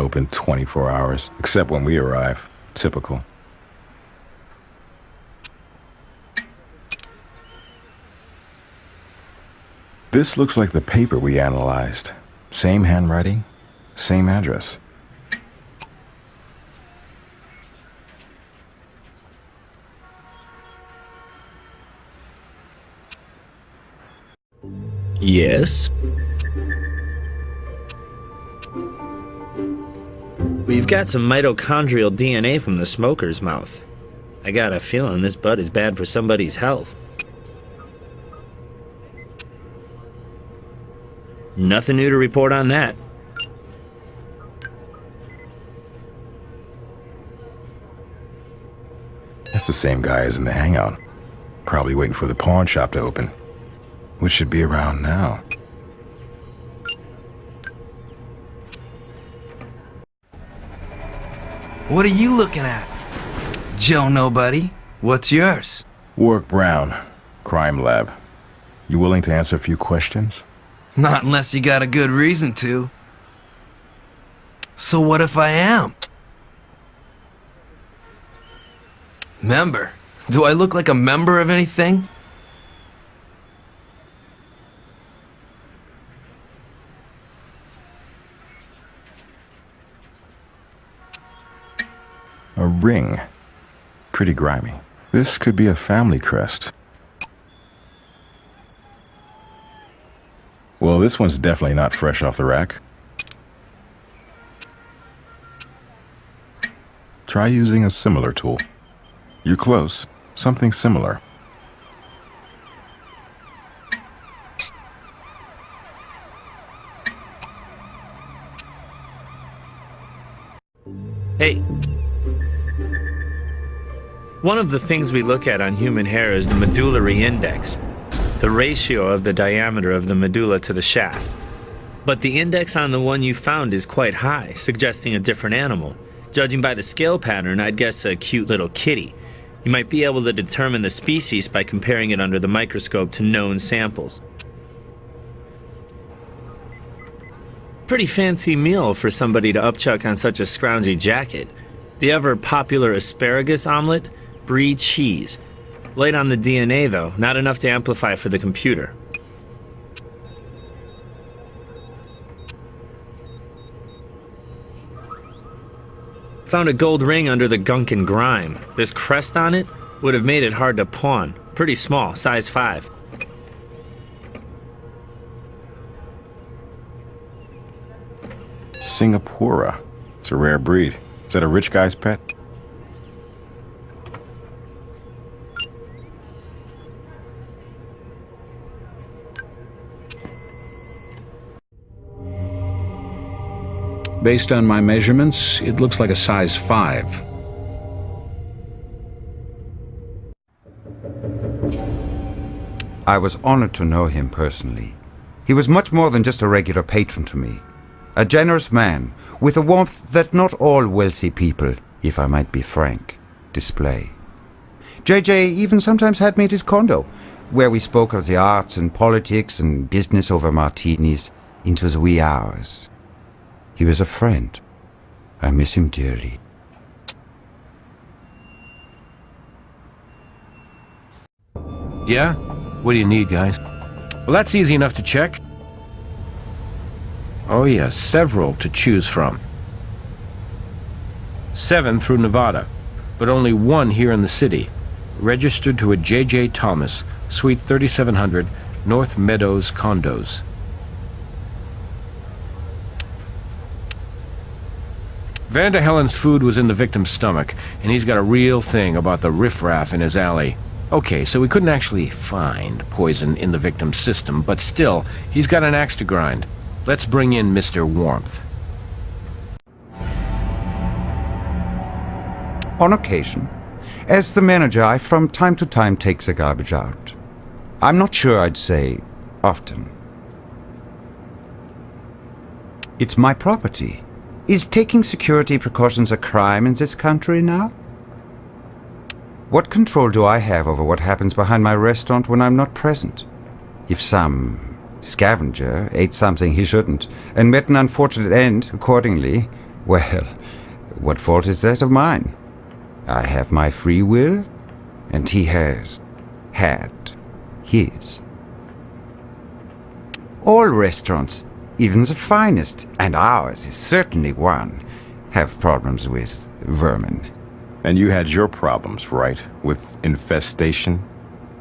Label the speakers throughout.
Speaker 1: open 24 hours, except when we arrive. Typical. This looks like the paper we analyzed. Same handwriting, same address.
Speaker 2: Yes? We've got some mitochondrial DNA from the smoker's mouth. I got a feeling this bud is bad for somebody's health. Nothing new to report on that.
Speaker 1: That's the same guy as in the hangout. Probably waiting for the pawn shop to open, which should be around now.
Speaker 3: What are you looking at? Joe Nobody, what's yours?
Speaker 1: Warwick Brown, Crime Lab. You willing to answer a few questions?
Speaker 3: Not unless you got a good reason to. So what if I am? Member? Do I look like a member of anything?
Speaker 1: A ring. Pretty grimy. This could be a family crest. Well, this one's definitely not fresh off the rack. Try using a similar tool. You're close. Something similar.
Speaker 2: Hey. One of the things we look at on human hair is the medullary index, the ratio of the diameter of the medulla to the shaft. But the index on the one you found is quite high, suggesting a different animal. Judging by the scale pattern, I'd guess a cute little kitty. You might be able to determine the species by comparing it under the microscope to known samples. Pretty fancy meal for somebody to upchuck on such a scroungy jacket. The ever popular asparagus omelet? Brie cheese. Light on the DNA though, not enough to amplify for the computer. Found a gold ring under the gunk and grime. This crest on it would have made it hard to pawn. Pretty small, size 5.
Speaker 1: Singapura. It's a rare breed. Is that a rich guy's pet?
Speaker 4: Based on my measurements, it looks like a size 5.
Speaker 5: I was honored to know him personally. He was much more than just a regular patron to me. A generous man, with a warmth that not all wealthy people, if I might be frank, display. JJ even sometimes had me at his condo, where we spoke of the arts and politics and business over martinis into the wee hours. He was a friend. I miss him dearly.
Speaker 6: Yeah? What do you need, guys? Well, that's easy enough to check. Oh yes, several to choose from. 7 through Nevada, but only 1 here in the city. Registered to a J.J. Thomas, Suite 3700, North Meadows Condos. Vanda Helen's food was in the victim's stomach, and he's got a real thing about the riffraff in his alley. Okay, so we couldn't actually find poison in the victim's system, but still, he's got an axe to grind. Let's bring in Mr. Warmth.
Speaker 5: On occasion, as the manager, I from time to time take the garbage out. I'm not sure I'd say often. It's my property. Is taking security precautions a crime in this country now? What control do I have over what happens behind my restaurant when I'm not present? If some scavenger ate something he shouldn't and met an unfortunate end accordingly, Well, what fault is that of mine? I have my free will, and he has had his. All restaurants, even the finest, and ours is certainly one, have problems with vermin.
Speaker 1: And you had your problems, right? With infestation?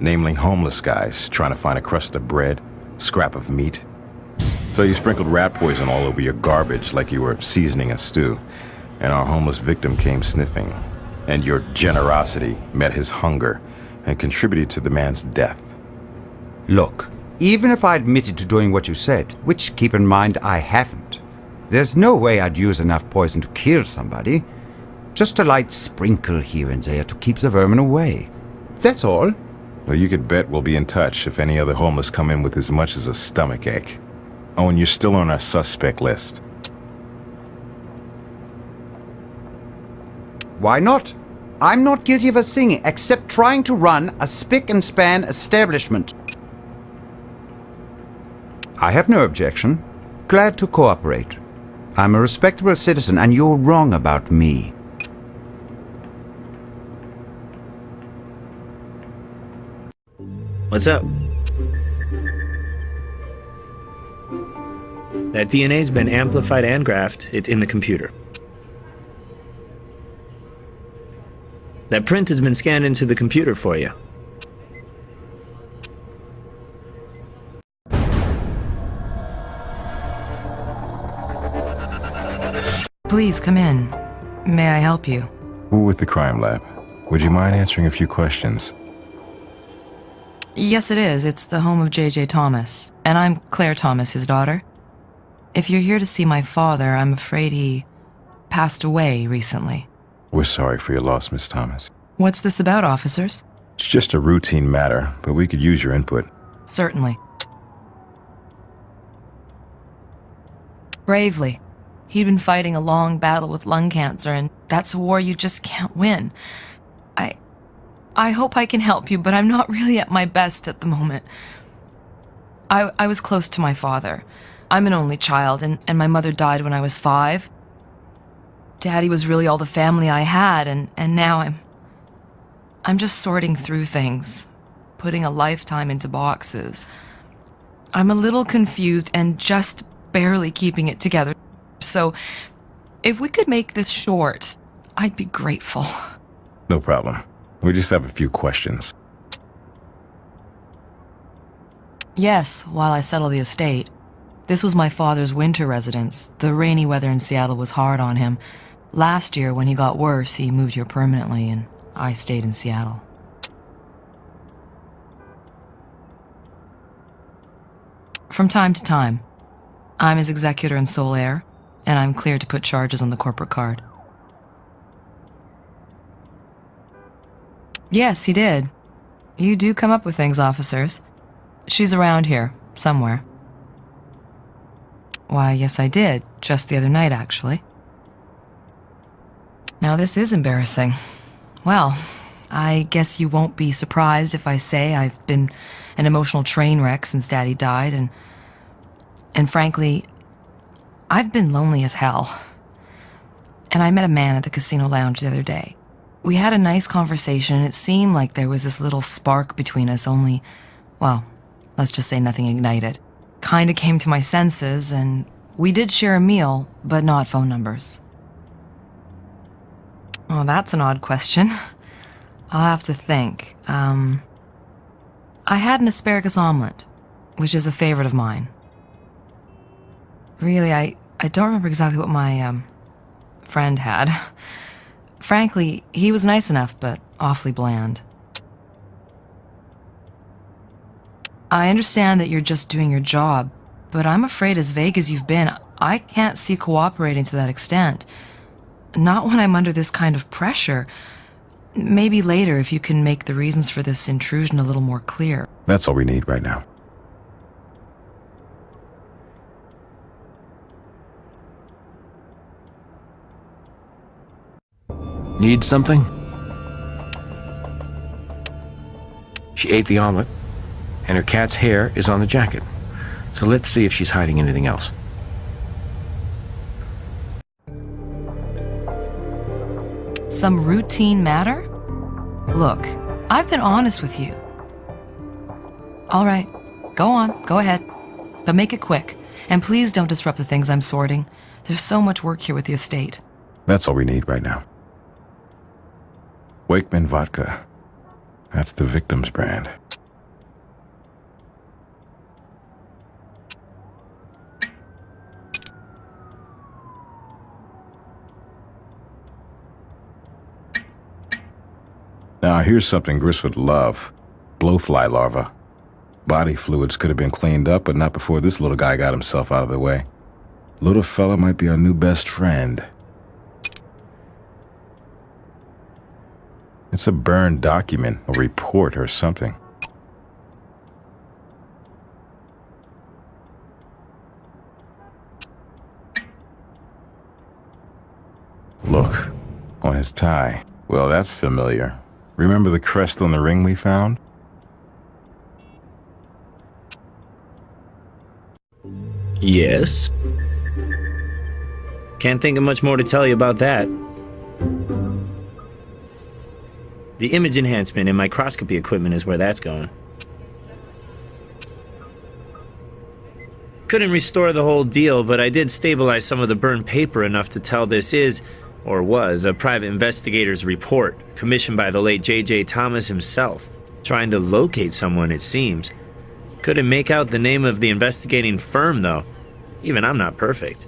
Speaker 1: Namely, homeless guys trying to find a crust of bread, scrap of meat. So you sprinkled rat poison all over your garbage like you were seasoning a stew. And our homeless victim came sniffing. And your generosity met his hunger and contributed to the man's death.
Speaker 5: Look, even if I admitted to doing what you said, which, keep in mind, I haven't, there's no way I'd use enough poison to kill somebody. Just a light sprinkle here and there to keep the vermin away. That's all.
Speaker 1: Well, you could bet we'll be in touch if any other homeless come in with as much as a stomachache. Oh, and you're still on our suspect list.
Speaker 5: Why not? I'm not guilty of a thing except trying to run a spick-and-span establishment. I have no objection. Glad to cooperate. I'm a respectable citizen, and you're wrong about me.
Speaker 2: What's up? That DNA's been amplified and graphed. It's in the computer. That print has been scanned into the computer for you.
Speaker 7: Please come in. May I help you?
Speaker 1: We're with the crime lab. Would you mind answering a few questions?
Speaker 7: Yes, it is. It's the home of J.J. Thomas. And I'm Claire Thomas, his daughter. If you're here to see my father, I'm afraid he passed away recently.
Speaker 1: We're sorry for your loss, Miss Thomas.
Speaker 7: What's this about, officers?
Speaker 1: It's just a routine matter, but we could use your input.
Speaker 7: Certainly. Bravely. He'd been fighting a long battle with lung cancer, and that's a war you just can't win. I hope I can help you, but I'm not really at my best at the moment. I was close to my father. I'm an only child, and my mother died when I was 5. Daddy was really all the family I had, and now I'm just sorting through things, putting a lifetime into boxes. I'm a little confused and just barely keeping it together. So, if we could make this short, I'd be grateful.
Speaker 1: No problem. We just have a few questions.
Speaker 7: Yes, while I settle the estate. This was my father's winter residence. The rainy weather in Seattle was hard on him. Last year, when he got worse, he moved here permanently, and I stayed in Seattle. From time to time, I'm his executor and sole heir, and I'm cleared to put charges on the corporate card. Yes, he did. You do come up with things, officers. She's around here, somewhere. Why, yes, I did. Just the other night, actually. Now, this is embarrassing. Well, I guess you won't be surprised if I say I've been an emotional train wreck since Daddy died, and frankly, I've been lonely as hell. And I met a man at the casino lounge the other day. We had a nice conversation, and it seemed like there was this little spark between us, only, well, let's just say nothing ignited. Kinda came to my senses, and we did share a meal, but not phone numbers. Oh, that's an odd question. I'll have to think. I had an asparagus omelet, which is a favorite of mine. Really, I don't remember exactly what my, friend had. Frankly, he was nice enough, but awfully bland. I understand that you're just doing your job, but I'm afraid as vague as you've been, I can't see cooperating to that extent. Not when I'm under this kind of pressure. Maybe later if you can make the reasons for this intrusion a little more clear.
Speaker 1: That's all we need right now.
Speaker 6: Need something? She ate the omelet, and her cat's hair is on the jacket. So let's see if she's hiding anything else.
Speaker 7: Some routine matter? Look, I've been honest with you. All right, go on, go ahead. But make it quick. And please don't disrupt the things I'm sorting. There's so much work here with the estate.
Speaker 1: That's all we need right now. Wakeman vodka. That's the victim's brand. Now, here's something Gris would love. Blowfly larva. Body fluids could have been cleaned up, but not before this little guy got himself out of the way. Little fella might be our new best friend. It's a burned document, a report or something. Look, on his tie. Well, that's familiar. Remember the crest on the ring we found?
Speaker 2: Yes. Can't think of much more to tell you about that. The image enhancement and microscopy equipment is where that's going. Couldn't restore the whole deal, but I did stabilize some of the burned paper enough to tell this is, or was, a private investigator's report, commissioned by the late J.J. Thomas himself. Trying to locate someone, it seems. Couldn't make out the name of the investigating firm, though. Even I'm not perfect.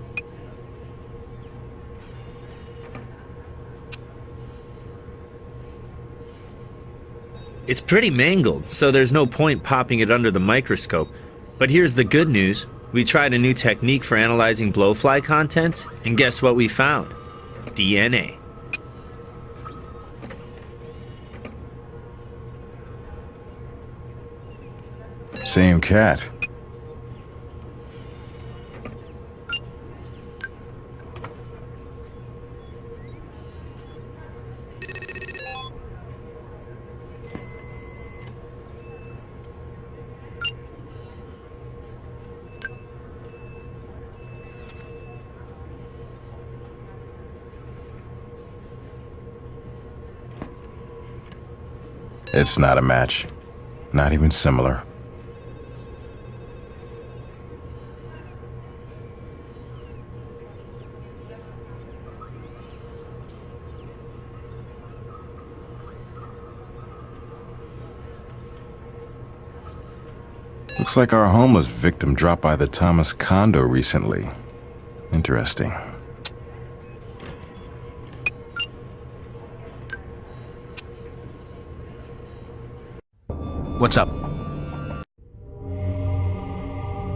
Speaker 2: It's pretty mangled, so there's no point popping it under the microscope. But here's the good news. We tried a new technique for analyzing blowfly contents, and guess what we found? DNA.
Speaker 1: Same cat. It's not a match. Not even similar. Looks like our homeless victim dropped by the Thomas condo recently. Interesting.
Speaker 6: What's up?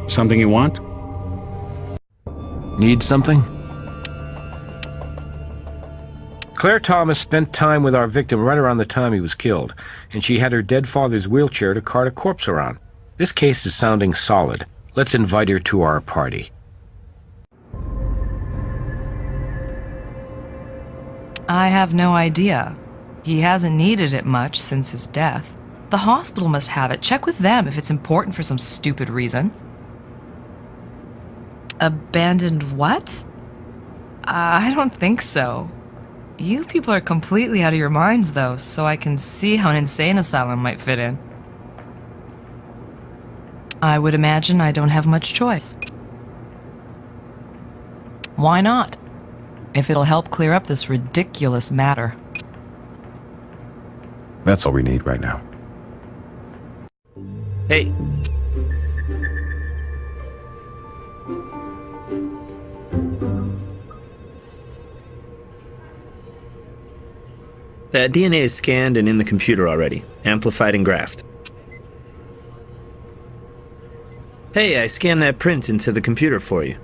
Speaker 4: Something you want?
Speaker 6: Need something? Claire Thomas spent time with our victim right around the time he was killed, and she had her dead father's wheelchair to cart a corpse around. This case is sounding solid. Let's invite her to our party.
Speaker 7: I have no idea. He hasn't needed it much since his death. The hospital must have it. Check with them if it's important for some stupid reason. Abandoned what? I don't think so. You people are completely out of your minds, though, so I can see how an insane asylum might fit in. I would imagine I don't have much choice. Why not? If it'll help clear up this ridiculous matter.
Speaker 1: That's all we need right now.
Speaker 2: Hey. That DNA is scanned and in the computer already, amplified and graphed. Hey, I scanned that print into the computer for you.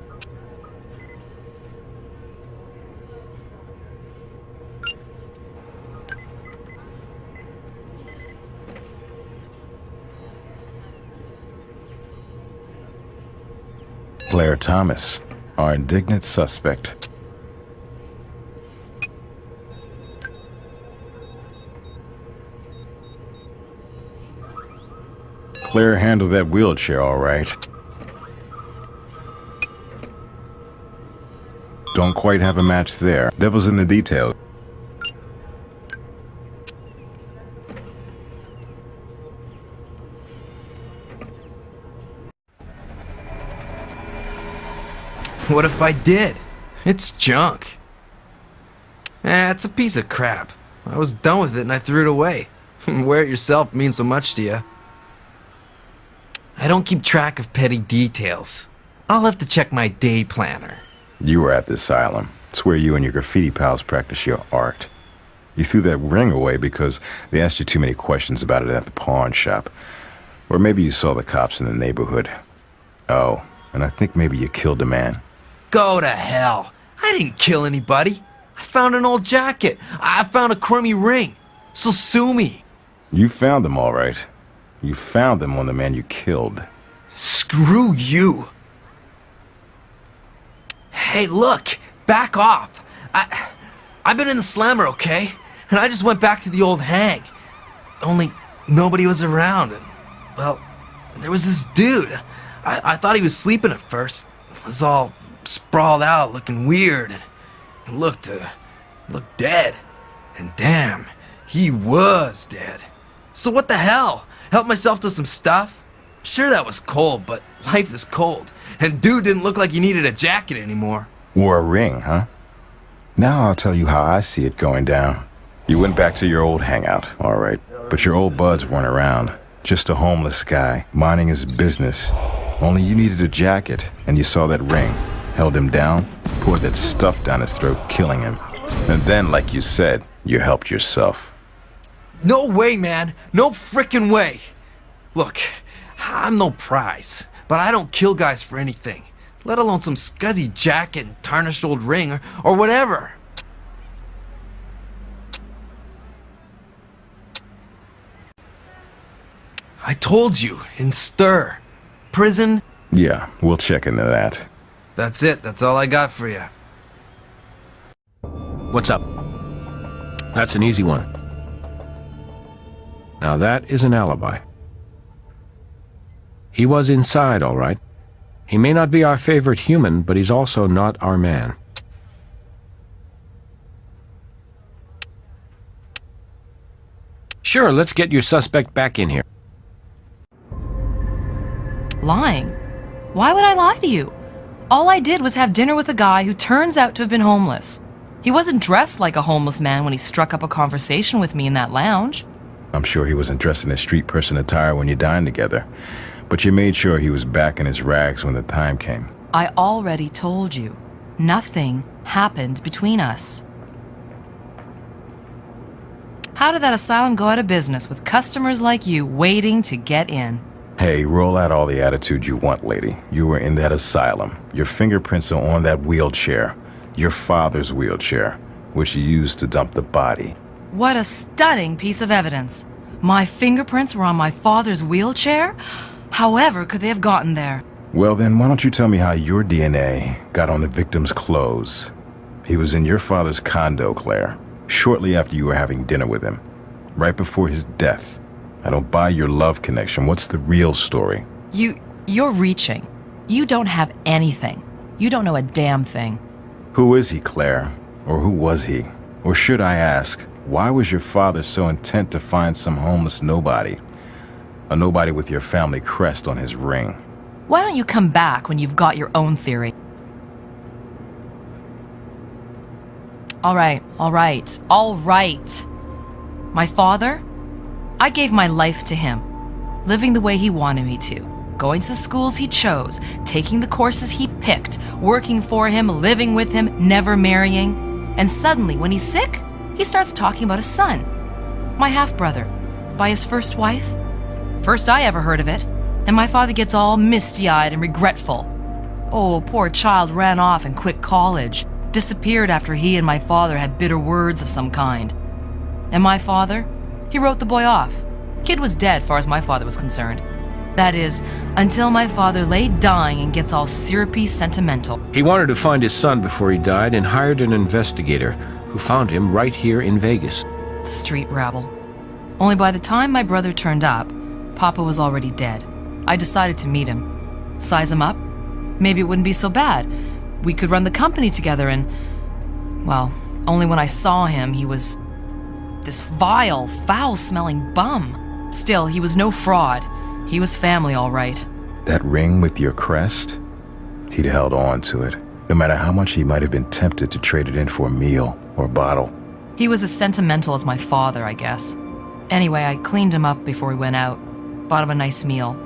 Speaker 1: Claire Thomas, our indignant suspect. Claire handled that wheelchair all right. Don't quite have a match there. Devil's in the details.
Speaker 3: What if I did? It's junk. It's a piece of crap. I was done with it and I threw it away. Wear it yourself means so much to you. I don't keep track of petty details. I'll have to check my day planner.
Speaker 1: You were at the asylum. It's where you and your graffiti pals practice your art. You threw that ring away because they asked you too many questions about it at the pawn shop. Or maybe you saw the cops in the neighborhood. Oh, and I think maybe you killed a man.
Speaker 3: Go to hell. I didn't kill anybody. I found an old jacket. I found a crummy ring. So sue me.
Speaker 1: You found them, all right. You found them on the man you killed.
Speaker 3: Screw you. Hey, look. Back off. I've been in the slammer, okay? And I just went back to the old hang. Only nobody was around. And, well, there was this dude. I thought he was sleeping at first. Was all sprawled out, looking weird. And looked dead. And damn, he was dead. So what the hell? Helped myself to some stuff? Sure, that was cold, but life is cold. And dude didn't look like he needed a jacket anymore.
Speaker 1: Wore a ring, huh? Now I'll tell you how I see it going down. You went back to your old hangout, all right. But your old buds weren't around. Just a homeless guy, minding his business. Only you needed a jacket, and you saw that ring. Held him down, poured that stuff down his throat, killing him. And then, like you said, you helped yourself.
Speaker 3: No way, man. No frickin' way. Look, I'm no prize, but I don't kill guys for anything. Let alone some scuzzy jacket and tarnished old ring or whatever. I told you, in stir. Prison.
Speaker 1: Yeah, we'll check into that.
Speaker 3: That's it. That's all I got for you.
Speaker 6: What's up? That's an easy one. Now that is an alibi. He was inside, all right. He may not be our favorite human, but he's also not our man. Sure, let's get your suspect back in here.
Speaker 7: Lying? Why would I lie to you? All I did was have dinner with a guy who turns out to have been homeless. He wasn't dressed like a homeless man when he struck up a conversation with me in that lounge.
Speaker 1: I'm sure he wasn't dressed in his street person attire when you dined together. But you made sure he was back in his rags when the time came.
Speaker 7: I already told you. Nothing happened between us. How did that asylum go out of business with customers like you waiting to get in?
Speaker 1: Hey, roll out all the attitude you want, lady. You were in that asylum. Your fingerprints are on that wheelchair. Your father's wheelchair, which you used to dump the body.
Speaker 7: What a stunning piece of evidence. My fingerprints were on my father's wheelchair? However could they have gotten there?
Speaker 1: Well then, why don't you tell me how your DNA got on the victim's clothes? He was in your father's condo, Claire, shortly after you were having dinner with him. Right before his death. I don't buy your love connection. What's the real story?
Speaker 7: You're reaching. You don't have anything. You don't know a damn thing.
Speaker 1: Who is he, Claire? Or who was he? Or should I ask, why was your father so intent to find some homeless nobody? A nobody with your family crest on his ring.
Speaker 7: Why don't you come back when you've got your own theory? All right. My father? I gave my life to him, living the way he wanted me to, going to the schools he chose, taking the courses he picked, working for him, living with him, never marrying. And suddenly, when he's sick, he starts talking about his son, my half-brother, by his first wife. First I ever heard of it, and my father gets all misty-eyed and regretful. Oh, poor child ran off and quit college, disappeared after he and my father had bitter words of some kind. And my father? He wrote the boy off. Kid was dead, far as my father was concerned. That is, until my father lay dying and gets all syrupy sentimental.
Speaker 6: He wanted to find his son before he died and hired an investigator who found him right here in Vegas.
Speaker 7: Street rabble. Only by the time my brother turned up, Papa was already dead. I decided to meet him. Size him up. Maybe it wouldn't be so bad. We could run the company together and... Well, only when I saw him, he was... this vile, foul-smelling bum. Still, he was no fraud. He was family, all right.
Speaker 1: That ring with your crest? He'd held on to it, no matter how much he might have been tempted to trade it in for a meal or a bottle.
Speaker 7: He was as sentimental as my father, I guess. Anyway, I cleaned him up before we went out, bought him a nice meal.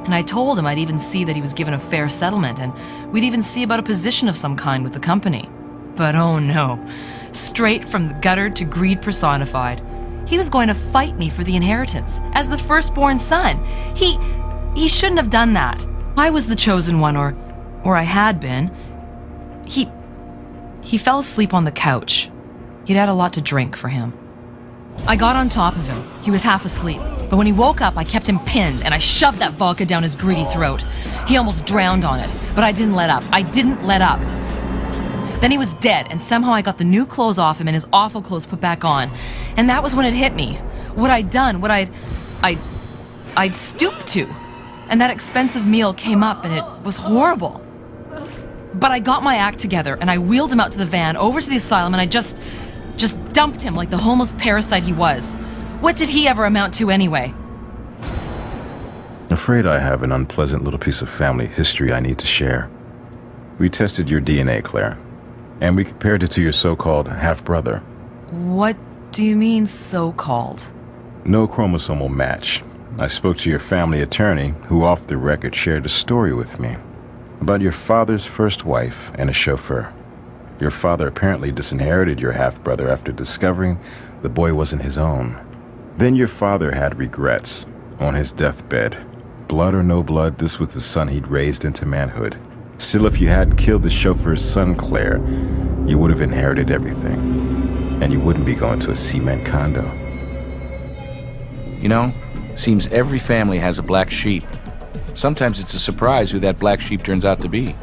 Speaker 7: And I told him I'd even see that he was given a fair settlement, and we'd even see about a position of some kind with the company. But oh no, straight from the gutter to greed personified. He was going to fight me for the inheritance, as the firstborn son. He shouldn't have done that. I was the chosen one, or I had been. He fell asleep on the couch. He'd had a lot to drink for him. I got on top of him. He was half asleep. But when he woke up, I kept him pinned, and I shoved that vodka down his greedy throat. He almost drowned on it, but I didn't let up. I didn't let up. Then he was dead, and somehow I got the new clothes off him and his awful clothes put back on. And that was when it hit me. What I'd done, what I'd stooped to. And that expensive meal came up, and it was horrible. But I got my act together, and I wheeled him out to the van, over to the asylum, and I just dumped him like the homeless parasite he was. What did he ever amount to anyway?
Speaker 1: Afraid I have an unpleasant little piece of family history I need to share. We tested your DNA, Claire, and we compared it to your so-called half-brother.
Speaker 7: What do you mean, so-called?
Speaker 1: No chromosomal match. I spoke to your family attorney, who off the record shared a story with me about your father's first wife and a chauffeur. Your father apparently disinherited your half-brother after discovering the boy wasn't his own. Then your father had regrets on his deathbed. Blood or no blood, this was the son he'd raised into manhood. Still, if you hadn't killed the chauffeur's son, Claire, you would have inherited everything. And you wouldn't be going to a cement condo.
Speaker 8: You know, seems every family has a black sheep. Sometimes it's a surprise who that black sheep turns out to be.